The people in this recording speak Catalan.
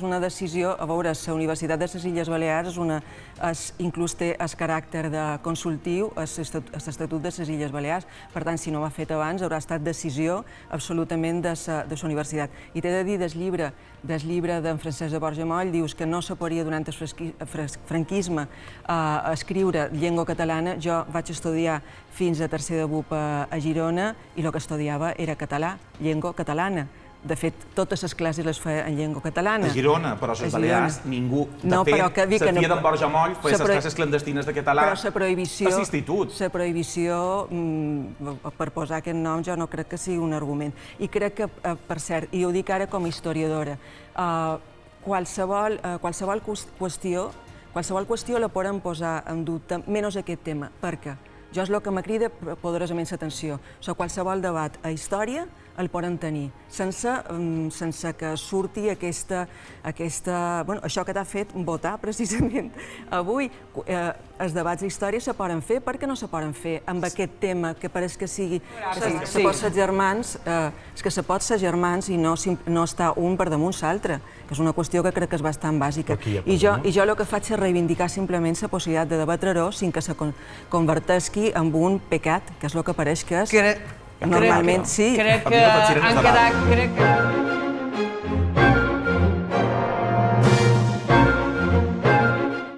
una decisió, a veure, la Universitat de les Illes Balears inclús té el caràcter de consultiu a l'Estatut de les Illes Balears. Per tant, si no ho ha fet abans, haurà estat decisió absolutament de la universitat. I t'he de dir, del llibre d'en Francesc de Borja Moll, dius que no se podia durant el franquisme escriure llengua catalana. Jo vaig estudiar fins a tercer de BUP a Girona i el que estudiava era català, llengua catalana. De fet, totes les classes les feia en llengua catalana. A Girona, però a les Balears ningú. De fet, la filla d'en Borja Moll feia les classes clandestines de català a l'institut. La prohibició, per posar aquest nom, jo no crec que sigui un argument. I crec que, per cert, i ho dic ara com a historiadora, qualsevol qüestió la poden posar en dubte, menys aquest tema. Per què? Jo és el que me crida poderosament l'atenció. Qualsevol debat a història el poden tenir, sense que surti aquesta... Això que t'ha fet votar, precisament. Avui, els debats d'història se poden fer. Per què no se poden fer amb aquest tema que pareix que sigui... Se pot ser germans, és que se pot ser germans i no estar un per damunt l'altre, que és una qüestió que crec que és bastant bàsica. I jo el que faig és reivindicar simplement la possibilitat de debatre-ho sin que se converteixi en un pecat, que és el que pareix que és. Normalment sí. Crec que han quedat...